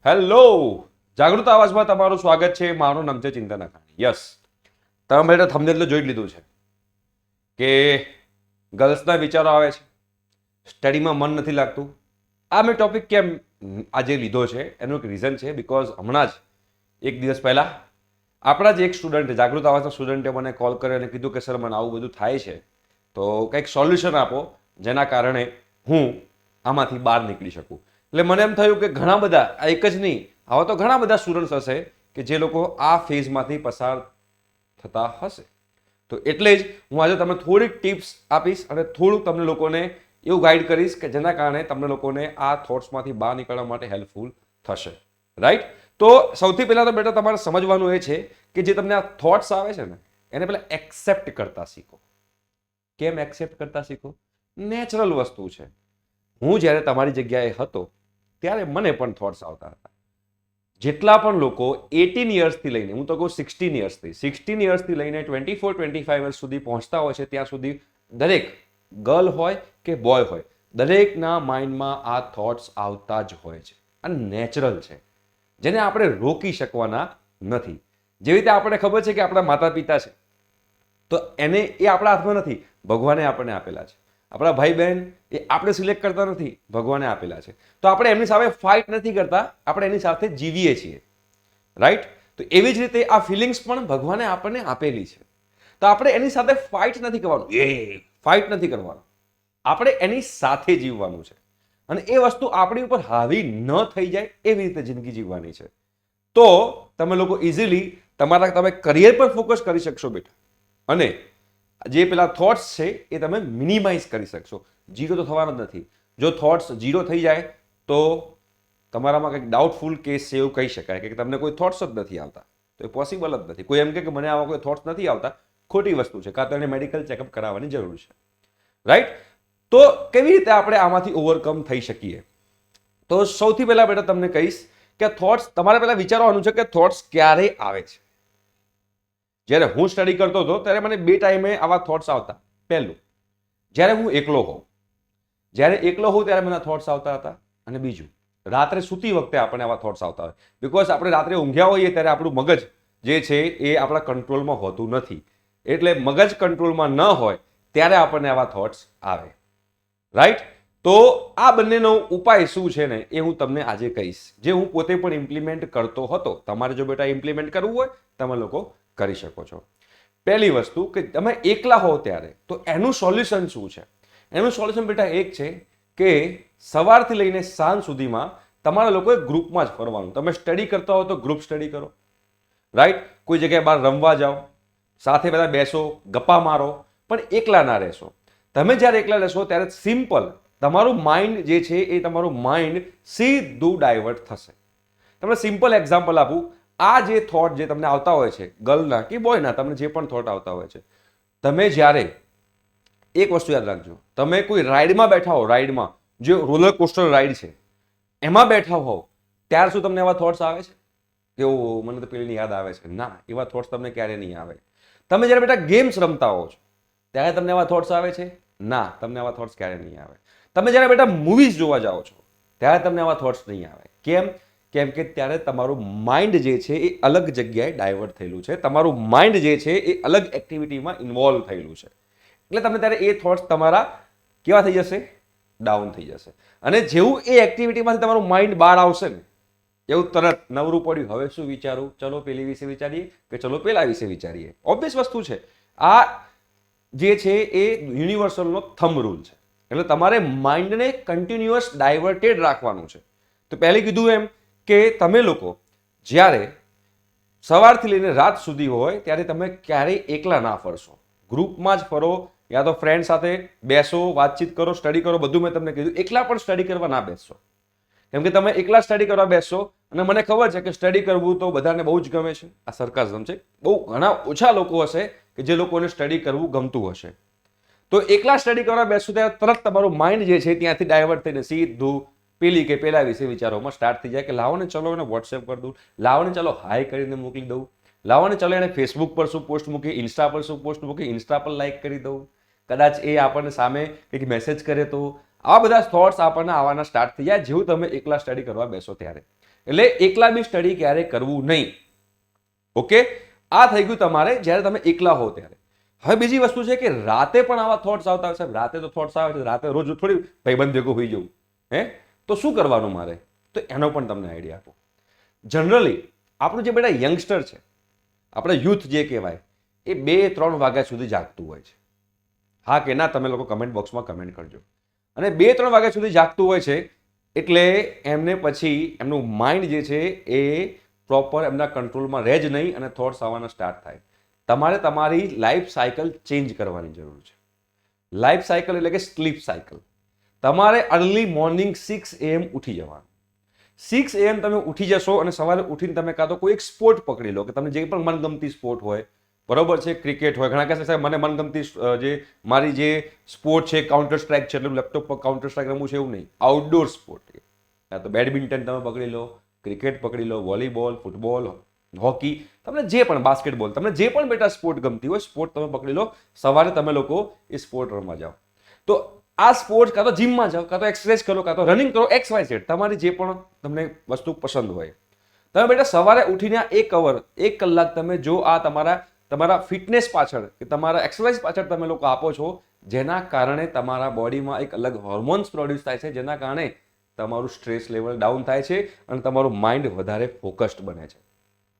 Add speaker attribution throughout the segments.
Speaker 1: Hello, જાગૃત આવાજમાં તમારું સ્વાગત છે. મારું નામ છે ચિંતન અખાણી. યસ, તમે મેં થંબનેલ જોઈ લીધું છે કે ગર્લ્સના વિચારો આવે છે, સ્ટડીમાં મન નથી લાગતું. આ મેં ટોપિક કેમ આજે લીધો છે એનું એક રીઝન છે. બિકોઝ હમણાં જ એક દિવસ પહેલાં આપણા જ એક સ્ટુડન્ટે, જાગૃત આવાજના સ્ટુડન્ટે મને કોલ કર્યો અને કીધું કે સર મને આવું બધું થાય છે, તો કંઈક સોલ્યુશન આપો જેના કારણે હું આમાંથી બહાર નીકળી શકું. એટલે મને એમ થયું કે ઘણા બધા, આ એક જ નહીં, આવા તો ઘણા બધા સ્ટુડન્ટ્સ હશે કે જે લોકો આ ફેઝમાંથી પસાર થતા હશે. તો એટલે જ હું આજે તમને થોડીક ટિપ્સ આપીશ અને થોડુંક તમને લોકોને એવું ગાઈડ કરીશ કે જેના કારણે તમને લોકોને આ થોટ્સમાંથી બહાર નીકળવા માટે હેલ્પફુલ થશે. રાઈટ? તો સૌથી પહેલાં તો બેટા તમારે સમજવાનું એ છે કે જે તમને આ થોટ્સ આવે છે ને એને પહેલાં એક્સેપ્ટ કરતા શીખો. કેમ એક્સેપ્ટ કરતા શીખો? નેચરલ વસ્તુ છે. હું જ્યારે તમારી જગ્યાએ હતો ત્યારે મને પણ થોટ્સ આવતા હતા. જેટલા પણ લોકો 18 યર્સથી લઈને, હું તો કહું 16 યર્સથી લઈને 24-25 યર્સ સુધી પહોંચતા હોય છે, ત્યાં સુધી દરેક ગર્લ હોય કે બોય હોય, દરેકના માઇન્ડમાં આ થોટ્સ આવતા જ હોય છે. આ નેચરલ છે, જેને આપણે રોકી શકવાના નથી. જેવી રીતે આપણે ખબર છે કે આપણા માતા પિતા છે, તો એને એ આપણા હાથમાં નથી, ભગવાને આપણને આપેલા છે. આપણા ભાઈ બહેન એ આપણે સિલેક્ટ કરતા નથી, ભગવાને આપેલા છે. તો આપણે એમની સામે ફાઇટ નથી કરતા, આપણે એની સાથે જીવીએ છીએ. રાઈટ? તો એવી જ રીતે આ ફિલિંગ્સ પણ ભગવાને આપણને આપેલી છે. તો આપણે એની સાથે ફાઇટ નથી કરવાનું, ફાઇટ નથી કરવાનું, આપણે એની સાથે જીવવાનું છે. અને એ વસ્તુ આપણી ઉપર હાવી ન થઈ જાય એવી રીતે જિંદગી જીવવાની છે. તો તમે લોકો ઇઝીલી તમે કરિયર પર ફોકસ કરી શકશો બેટા. અને જે પેલા થોટ્સ છે એ તમે મિનિમાઇઝ કરી શકશો. ઝીરો તો થવાનો જ નથી. જો થોટ્સ ઝીરો થઈ જાય તો તમારામાં કંઈક ડાઉટફુલ કેસ છે એવું કહી શકાય કે તમને કોઈ થોટ્સ જ નથી આવતા. તો એ પોસિબલ જ નથી. કોઈ એમ કે મને આવા કોઈ થોટ્સ નથી આવતા, ખોટી વસ્તુ છે. કાં તો એને મેડિકલ ચેકઅપ કરાવવાની જરૂર છે. રાઈટ? તો કેવી રીતે આપણે આમાંથી ઓવરકમ થઈ શકીએ? તો સૌથી પહેલાં બેટા તમને કહીશ કે થોટ્સ તમારે પહેલાં વિચારવાનું છે કે થોટ્સ ક્યારે આવે છે. જ્યારે હું સ્ટડી કરતો હતો ત્યારે મને 2 ટાઈમે આવા થોટ્સ આવતા. પહેલું, જ્યારે હું એકલો હોઉં. જ્યારે એકલો હોઉં ત્યારે મને થોટ્સ આવતા હતા. અને બીજું, રાત્રે સૂતી વખતે આપણને આવા થોટ્સ આવતા હોય. બિકોઝ આપણે રાત્રે ઊંઘ્યા હોઈએ ત્યારે આપણું મગજ જે છે એ આપણા કંટ્રોલમાં હોતું નથી. એટલે મગજ કંટ્રોલમાં ન હોય ત્યારે આપણને આવા થોટ્સ આવે. રાઈટ? તો આ બંનેનો ઉપાય શું છે ને એ હું તમને આજે કહીશ, જે હું પોતે પણ ઇમ્પ્લિમેન્ટ કરતો હતો. તમારે જો બેટા ઇમ્પ્લિમેન્ટ કરવું હોય તમે લોકો કરી શકો છો. પહેલી વસ્તુ કે તમે એકલા હો ત્યારે તો એનું સોલ્યુશન શું છે? એનું સોલ્યુશન બેટા એક છે કે સવારથી લઈને સાંજ સુધીમાં તમારા લોકોએ ગ્રુપમાં જ ફરવાનું. તમે સ્ટડી કરતા હો તો ગ્રુપ સ્ટડી કરો. રાઈટ? કોઈ જગ્યાએ બહાર રમવા જાઓ, સાથે બધા બેસો, ગપ્પા મારો, પણ એકલા ના રહેશો. તમે જ્યારે એકલા રહેશો ત્યારે સિમ્પલ તમારું માઇન્ડ જે છે એ તમારું માઇન્ડ સીધું ડાયવર્ટ થશે. તમને સિમ્પલ એક્ઝામ્પલ આપું. આ જે થોટ જે તમને આવતા હોય છે, ગર્લના કે બોયના, તમને જે પણ થોટ આવતા હોય છે, તમે જ્યારે એક વસ્તુ યાદ રાખજો, તમે કોઈ રાઈડમાં બેઠા હો, રાઈડમાં જે રોલર કોસ્ટર રાઈડ છે એમાં બેઠા હોવ ત્યાર શું તમને એવા થોટ્સ આવે છે કે ઓ મને તો પેલીની યાદ આવે છે? ના, એવા થોટ્સ તમને ક્યારે નહીં આવે. તમે જ્યારે બેટા ગેમ્સ રમતા હો છો ત્યારે તમને એવા થોટ્સ આવે છે? ના, તમને આવા થોટ્સ ક્યારે નહીં આવે. તમે જ્યારે બેટા મૂવીઝ જોવા જાઓ છો ત્યારે તમને આવા થોટ્સ નહીં આવે. કેમ? કેમ કે ત્યારે તમારું માઇન્ડ જે છે એ અલગ જગ્યાએ ડાયવર્ટ થયેલું છે. તમારું માઇન્ડ જે છે એ અલગ એક્ટિવિટીમાં ઇન્વોલ્વ થયેલું છે. એટલે તમને ત્યારે એ થોટ્સ તમારા કેવા થઈ જશે? ડાઉન થઈ જશે. અને જેવું એ એક્ટિવિટીમાંથી તમારું માઇન્ડ બહાર આવશે ને એવું તરત નવરું પડ્યું, હવે શું વિચારું? ચલો પેલી વિશે વિચારીએ કે ચલો પેલા વિશે વિચારીએ. ઓબ્વિયસ વસ્તુ છે. આ જે છે એ યુનિવર્સલનો થંબ રૂલ છે. એટલે તમારે માઇન્ડને કન્ટિન્યુઅસ ડાયવર્ટેડ રાખવાનું છે. તો પહેલે કીધું એમ કે તમે લોકો જ્યારે સવારથી લઈને રાત સુધી હોય ત્યારે તમે ક્યારેય એકલા ના ફરશો. ગ્રુપમાં જ ફરો, યા તો ફ્રેન્ડ સાથે બેસો, વાતચીત કરો, સ્ટડી કરો. બધું મેં તમને કીધું. એકલા પણ સ્ટડી કરવા ના બેસશો. કેમ કે તમે એકલા સ્ટડી કરવા બેસશો, અને મને ખબર છે કે સ્ટડી કરવું તો બધાને બહુ જ ગમે છે. આ સરકાઝમ છે. બહુ ઘણા ઓછા લોકો હશે કે જે લોકોને સ્ટડી કરવું ગમતું હશે. તો એકલા સ્ટડી કરવા બેસશો ત્યારે તરત તમારું માઇન્ડ જે છે ત્યાંથી ડાયવર્ટ થઈને સીધું પેલી કે પેલા વિશે વિચારોમાં સ્ટાર્ટ થઈ જાય કે લાવો ને ચલો એને વોટ્સએપ કરી દઉં, લાવો ને ચલો હાઈ કરીને મોકલી દઉં, લાવો ને ચલો એને ફેસબુક પર શું પોસ્ટ મૂકી, ઇન્સ્ટા પર શું પોસ્ટ મૂકી, ઇન્સ્ટા પર લાઈક કરી દઉં. કદાચ એ આપણને સામે કંઈક મેસેજ કરે તો આવા બધા થોટ્સ આપણને આવવાના સ્ટાર્ટ થઈ જાય જેવું તમે એકલા સ્ટડી કરવા બેસો ત્યારે. એટલે એકલા બી સ્ટડી ક્યારે કરવું નહીં. ઓકે, આ થઈ ગયું તમારે જ્યારે તમે એકલા હો ત્યારે. હવે બીજી વસ્તુ છે કે રાતે પણ આવા થોટ્સ આવતા હોય છે. રાતે તો થોટ્સ આવે છે, રાતે રોજ થોડી ભાઈબંધ ભેગું હોઈ જવું, તો શું કરવાનું મારે? તો એનો પણ તમને આઈડિયા આપો. જનરલી આપણું જે બેટા યંગસ્ટર છે, આપણે યુથ જે કહેવાય, એ 2-3 વાગ્યા સુધી જાગતું હોય છે. હા કે ના? તમે લોકો કમેન્ટ બોક્સમાં કમેન્ટ કરજો. અને 2-3 વાગ્યા સુધી જાગતું હોય છે એટલે એમને પછી એમનું માઇન્ડ જે છે એ પ્રોપર એમના કંટ્રોલમાં રહે જ નહીં અને થોટ્સ આવવાના સ્ટાર્ટ થાય. તમારે તમારી લાઈફ સાયકલ ચેન્જ કરવાની જરૂર છે. લાઈફ સાયકલ એટલે કે સ્લીપ સાયકલ. તમારે અર્લી મોર્નિંગ 6 AM ઉઠી જવાનું. 6 AM તમે ઉઠી જશો અને સવારે ઉઠીને તમે કાં તો કોઈ એક સ્પોર્ટ પકડી લો કે તમને જે પણ મનગમતી સ્પોર્ટ હોય, બરોબર છે, ક્રિકેટ હોય, ઘણા કહેશે સાહેબ મને મનગમતી જે મારી જે સ્પોર્ટ છે કાઉન્ટર સ્ટ્રાઇક છે, એટલે લેપટોપ પર કાઉન્ટર સ્ટ્રાઇક રમવું છે એવું નહીં. આઉટડોર સ્પોર્ટ, કાં તો બેડમિન્ટન તમે પકડી લો, ક્રિકેટ પકડી લો, વોલીબોલ, ફૂટબોલ, હોકી, તમને જે પણ, બાસ્કેટબોલ, તમને જે પણ બેટા સ્પોર્ટ ગમતી હોય સ્પોર્ટ તમે પકડી લો. સવારે તમે લોકો એ સ્પોર્ટ રમવા જાઓ. તો આ સ્પોર્ટ કાં તો જીમમાં જાઓ, કાં તો એક્સરસાઇઝ કરો, કાં તો રનિંગ કરો, XYZ તમારી જે પણ તમને વસ્તુ પસંદ હોય. તમે બેટા સવારે ઉઠીને 1 કલાક તમે જો આ તમારા ફિટનેસ પાછળ કે તમારા એક્સરસાઇઝ પાછળ તમે લોકો આપો છો, જેના કારણે તમારા બોડીમાં એક અલગ હોર્મોન્સ પ્રોડ્યુસ થાય છે, જેના કારણે તમારું સ્ટ્રેસ લેવલ ડાઉન થાય છે અને તમારું માઇન્ડ વધારે ફોકસ્ડ બને છે.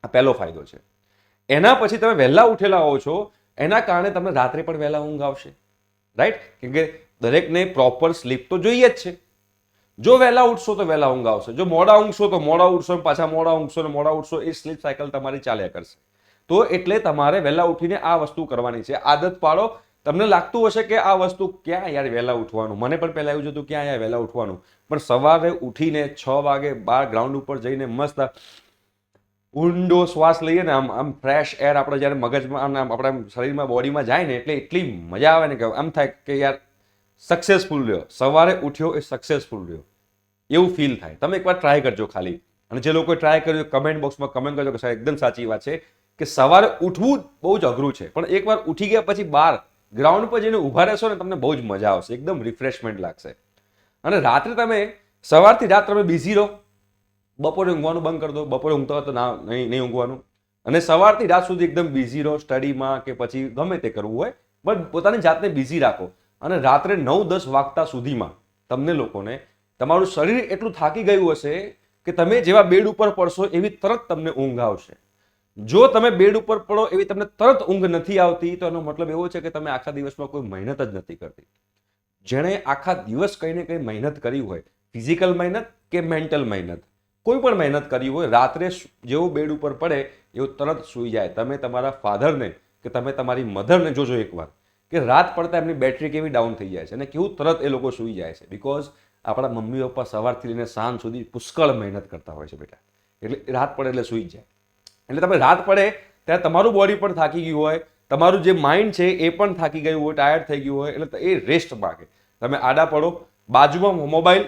Speaker 1: આ પહેલો ફાયદો છે. એના પછી તમે વહેલા ઉઠેલા હો છો, એના કારણે તમને રાત્રે પણ વહેલા ઊંઘ આવશે, રાઈટ? કેમ કે દરેકને પ્રોપર સ્લીપ તો જોઈએ જ છે. જો વહેલા ઉઠશો તો વહેલા ઊંઘ આવશે, જો મોડા ઊંઘશો તો મોડા ઉઠશો, પાછા મોડા ઊંઘશો ને મોડા ઉઠશો. એ સ્લીપ સાયકલ તમારી ચાલ્યા કરશે. તો એટલે તમારે વહેલા ઉઠીને આ વસ્તુ કરવાની છે. આદત પાડો. તમને લાગતું હશે કે આ વસ્તુ ક્યાં યાર વહેલા ઉઠવાનું, મને પણ પહેલા એવું જ હતું ક્યાં યાર વહેલા ઉઠવાનું, પણ સવારે ઉઠીને 6 વાગે બહાર ગ્રાઉન્ડ ઉપર જઈને મસ્ત ઊંડો શ્વાસ લઈએ ને, આમ ફ્રેશ એર આપણે જ્યારે મગજમાં આપણા શરીરમાં બોડીમાં જાય ને, એટલે એટલી મજા આવે ને કે આમ થાય કે યાર સક્સેસફુલ રહ્યો, સવારે ઉઠ્યો એ સક્સેસફુલ રહ્યો એવું ફીલ થાય. તમે એકવાર ટ્રાય કરજો ખાલી. અને જે લોકોએ ટ્રાય કર્યું કમેન્ટ બોક્સમાં કમેન્ટ કરજો કે સાહેબ એકદમ સાચી વાત છે કે સવારે ઉઠવું બહુ જ અઘરું છે, પણ એકવાર ઉઠી ગયા પછી બહાર ગ્રાઉન્ડ પર જઈને ઊભા રહેશો ને, તમને બહુ જ મજા આવશે, એકદમ રિફ્રેશમેન્ટ લાગશે. અને રાત્રે તમે સવારથી રાત તમે બિઝી રહો, બપોરે ઊંઘવાનું બંધ કરી દો, બપોરે ઊંઘતા હોય તો નહીં ઊંઘવાનું, અને સવારથી રાત સુધી એકદમ બિઝી રહો સ્ટડીમાં કે પછી ગમે તે કરવું હોય, બટ પોતાની જાતને બિઝી રાખો. અને રાત્રે 9-10 વાગતા સુધીમાં તમને લોકોને તમારું શરીર એટલું થાકી ગયું હશે કે તમે જેવા બેડ ઉપર પડશો એવી તરત તમને ઊંઘ આવશે. જો તમે બેડ ઉપર પડો એવી તમને તરત ઊંઘ નથી આવતી તો એનો મતલબ એવો છે કે તમે આખા દિવસમાં કોઈ મહેનત જ નથી કરતી. જેણે આખા દિવસ કંઈ ને કંઈ મહેનત કરી હોય, ફિઝિકલ મહેનત કે મેન્ટલ મહેનત, કોઈ પણ મહેનત કરી હોય, રાત્રે જેવું બેડ ઉપર પડે એવું તરત સૂઈ જાય. તમે તમારા ફાધરને કે તમે તમારી મધરને જોજો એકવાર કે રાત પડતા એમની બેટરી કેવી ડાઉન થઈ જાય છે અને કેવું તરત એ લોકો સૂઈ જાય છે. બિકોઝ આપણા મમ્મી પપ્પા સવારથી લઈને સાંજ સુધી પુષ્કળ મહેનત કરતા હોય છે બેટા, એટલે રાત પડે એટલે સૂઈ જાય. એટલે તમે રાત પડે ત્યારે તમારું બોડી પણ થાકી ગયું હોય, તમારું જે માઇન્ડ છે એ પણ થાકી ગયું હોય, ટાયર્ડ થઈ ગયું હોય, એટલે એ રેસ્ટ માગે. તમે આડા પડો, બાજુમાં મોબાઈલ,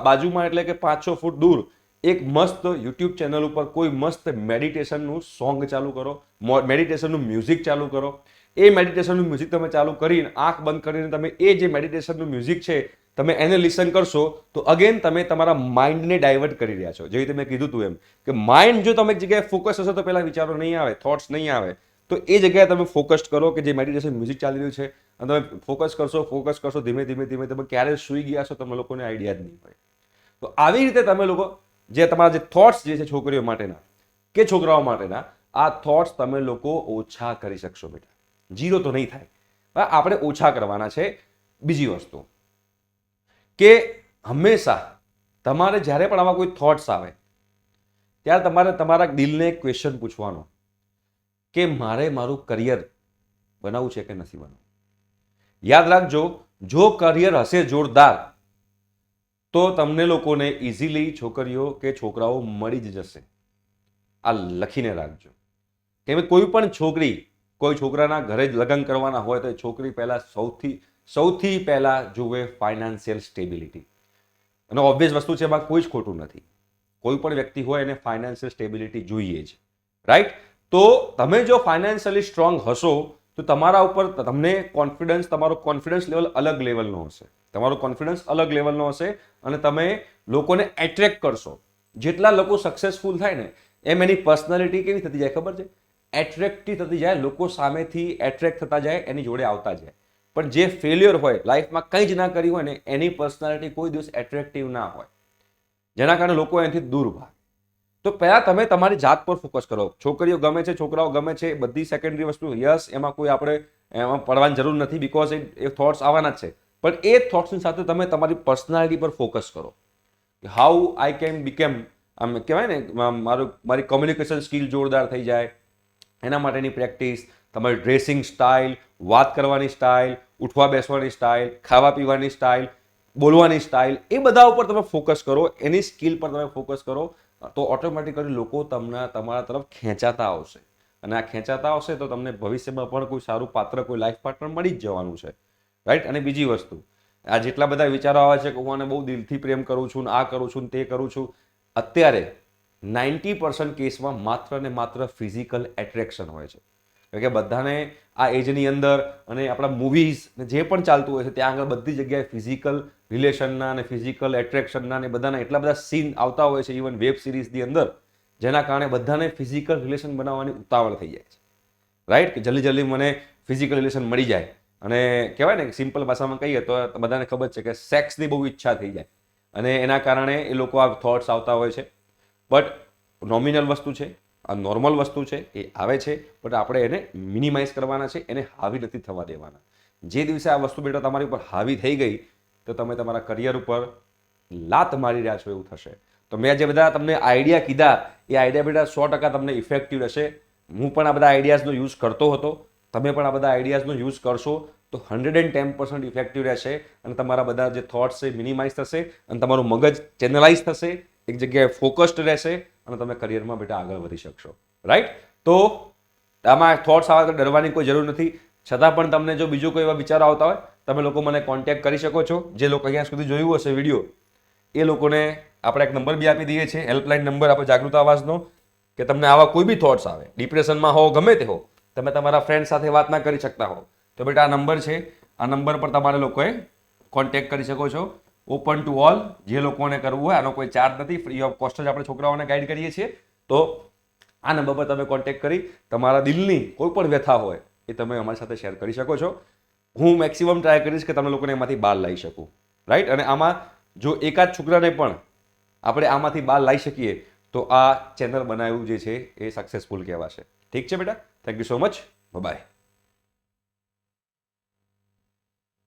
Speaker 1: બાજુમાં એટલે કે 5-6 ફૂટ દૂર એક મસ્ત યુટ્યુબ ચેનલ ઉપર કોઈ મસ્ત મેડિટેશનનું સોંગ ચાલુ કરો, મેડિટેશનનું મ્યુઝિક ચાલુ કરો. એ મેડિટેશનનું મ્યુઝિક તમે ચાલુ કરીને આંખ બંધ કરીને તમે એ જે મેડિટેશનનું મ્યુઝિક છે તમે એને લિસન કરશો તો અગેન તમે તમારા માઇન્ડને ડાયવર્ટ કરી રહ્યા છો. જેવી તમે કીધું હતું એમ કે માઇન્ડ જો તમે એક જગ્યાએ ફોકસ હશો તો પહેલા વિચારો નહીં આવે, થોટ્સ નહીં આવે, તો એ જગ્યાએ તમે ફોકસ કરો કે જે મેડિટેશન મ્યુઝિક ચાલી રહ્યું છે અને તમે ફોકસ કરશો ધીમે ધીમે તમે ક્યારે સૂઈ ગયા છો તમે લોકોને આઈડિયા જ નહીં હોય. તો આવી રીતે તમે લોકો જે તમારા જે થોટ્સ જે છે છોકરીઓ માટેના કે છોકરાઓ માટેના, આ થોટ્સ તમે લોકો ઓછા કરી શકશો બેટા. 0 તો નહીં થાય, આપણે ઓછા કરવાના છે. બીજી વસ્તુ કે હંમેશા તમારે જ્યારે પણ આવા કોઈ થોટ્સ આવે ત્યારે તમારે તમારા દિલને એક ક્વેશ્ચન પૂછવાનો કે મારે મારું કરિયર બનાવવું છે કે નથી બનાવવું. યાદ રાખજો, જો કરિયર હશે જોરદાર તો તમને લોકોને ઇઝીલી છોકરીઓ કે છોકરાઓ મળી જ જશે. આ લખીને રાખજો. કેમ કોઈ પણ છોકરી કોઈ છોકરાના ઘરે જ લગ્ન કરવાના હોય તો છોકરી પહેલા સૌથી પહેલા જુએ ફાઇનાન્શિયલ સ્ટેબિલિટી. અને ઓબ્વિયસ વસ્તુ છે, એમાં કોઈ જ ખોટું નથી. કોઈ પણ વ્યક્તિ હોય એને ફાઇનાન્શિયલ સ્ટેબિલિટી જોઈએ જ, રાઈટ? તો તમે જો ફાઇનાન્શિયલી સ્ટ્રોંગ હશો તો તમારા ઉપર તમને કોન્ફિડન્સ, તમારો કોન્ફિડન્સ લેવલ અલગ લેવલનો હશે. તમારો કોન્ફિડન્સ અલગ લેવલનો હશે અને તમે લોકોને એટ્રેક્ટ કરશો. જેટલા લોકો સક્સેસફુલ થાય ને એમ એની પર્સનાલિટી કેવી થતી જાય ખબર છે? એટ્રેક્ટિવ થતી જાય, લોકો સામેથી એટ્રેક્ટ થતા જાય, એની જોડે આવતા જાય. પણ જે ફેલ્યોર હોય, લાઈફમાં કંઈ જ ના કર્યું હોય ને, એની પર્સનાલિટી કોઈ દિવસ એટ્રેક્ટિવ ના હોય, જેના કારણે લોકો એનાથી દૂર ભાગે. તો પહેલાં તમે તમારી જાત પર ફોકસ કરો. છોકરીઓ ગમે છે, છોકરાઓ ગમે છે, બધી સેકન્ડરી વસ્તુ. યસ, એમાં કોઈ આપણે એમાં પડવાની જરૂર નથી, બિકોઝ એ થોટ્સ આવવાના જ છે. પણ એ થોટ્સની સાથે તમે તમારી પર્સનાલિટી પર ફોકસ કરો. હાઉ આઈ કેન બીકેમ, આમ કહેવાય ને, મારી કોમ્યુનિકેશન સ્કિલ જોરદાર થઈ જાય, એના માટેની પ્રેક્ટિસ, તમારી ડ્રેસિંગ સ્ટાઇલ, વાત કરવાની સ્ટાઇલ, ઉઠવા બેસવાની સ્ટાઇલ, ખાવા પીવાની સ્ટાઇલ, બોલવાની સ્ટાઇલ, એ બધા ઉપર તમે ફોકસ કરો, એની સ્કિલ પર તમે ફોકસ કરો, તો ઓટોમેટિકલી લોકો તમારા તરફ ખેંચાતા આવશે. અને આ ખેંચાતા આવશે તો તમને ભવિષ્યમાં પણ કોઈ સારું પાત્ર, કોઈ લાઈફ પાર્ટનર મળી જ જવાનું છે, રાઈટ? અને બીજી વસ્તુ, આ જેટલા બધા વિચારો આવે છે કે હું આને બહુ દિલથી પ્રેમ કરું છું, આ કરું છું, તે કરું છું, અત્યારે 90% કેસમાં માત્ર ને માત્ર ફિઝિકલ એટ્રેક્શન હોય છે. કારણ કે બધાને આ એજની અંદર અને આપણા મૂવીઝ જે પણ ચાલતું હોય છે ત્યાં આગળ બધી જગ્યાએ ફિઝિકલ રિલેશનના અને ફિઝિકલ એટ્રેક્શનના અને બધાના એટલા બધા સીન આવતા હોય છે, ઇવન વેબ સિરીઝની અંદર, જેના કારણે બધાને ફિઝિકલ રિલેશન બનાવવાની ઉતાવળ થઈ જાય છે, રાઈટ? કે જલ્દી જલ્દી મને ફિઝિકલ રિલેશન મળી જાય. અને કહેવાય ને, સિમ્પલ ભાષામાં કહીએ તો બધાને ખબર છે કે સેક્સની બહુ ઈચ્છા થઈ જાય, અને એના કારણે એ લોકો આ થોટ્સ આવતા હોય છે. બટ નોમિનલ વસ્તુ છે, આ નોર્મલ વસ્તુ છે, એ આવે છે, બટ આપણે એને મિનિમાઇઝ કરવાના છે, એને હાવી નથી થવા દેવાના. જે દિવસે આ વસ્તુ બેટા તમારી ઉપર હાવી થઈ ગઈ તો તમે તમારા કરિયર ઉપર લાત મારી રહ્યા છો એવું થશે. તો મેં જે બધા તમને આઈડિયા કીધા, એ આઈડિયા બેટા 100% તમને ઇફેક્ટિવ રહેશે. હું પણ આ બધા આઈડિયાઝનો યુઝ કરતો હતો, તમે પણ આ બધા આઈડિયાઝનો યુઝ કરશો તો 110% ઇફેક્ટિવ રહેશે. અને તમારા બધા જે થોટ્સ છે મિનિમાઇઝ થશે અને તમારું મગજ ચેનલાઇઝ થશે, એક જગ્યાએ ફોકસ્ડ રહેશે અને તમે કરિયરમાં બેટા આગળ વધી શકશો, રાઈટ? તો આમાં થોટ્સ આવે તો ડરવાની કોઈ જરૂર નથી. છતાં પણ તમને જો બીજો કોઈ એવા વિચારો આવતા હોય, તમે લોકો મને કોન્ટેક્ટ કરી શકો છો. જે લોકો અહીંયા સુધી જોયું હશે વિડીયો, એ લોકોને આપણે એક નંબર બી આપી દઈએ છીએ, હેલ્પલાઇન નંબર આપણે જાગૃત આવાજનો, કે તમને આવા કોઈ બી થોટ્સ આવે, ડિપ્રેશનમાં હો, ગમે તે હો, તમે તમારા ફ્રેન્ડ સાથે વાત ના કરી શકતા હો, તો બેટા આ નંબર છે, આ નંબર પર તમારે લોકોએ કોન્ટેક્ટ કરી શકો છો. ઓપન ટુ ઓલ, જે લોકોને કરવું હોય, આનો કોઈ ચાર્જ નથી, ફ્રી ઓફ કોસ્ટ જ આપણે છોકરાઓને ગાઈડ કરીએ છીએ. તો આ નંબર પર તમે કોન્ટેક્ટ કરી તમારા દિલની કોઈ પણ વ્યથા હોય એ તમે અમારી સાથે શેર કરી શકો છો. હું મેક્સિમમ ટ્રાય કરીશ કે તમે લોકોને એમાંથી બહાર લાવી શકું, રાઈટ? અને આમાં જો એકાદ છોકરાને પણ આપણે આમાંથી બહાર લાવી શકીએ તો આ ચેનલ બનાવ્યું જે છે એ સક્સેસફુલ કહેવાશે. ઠીક છે બેટા? Thank you so much. By.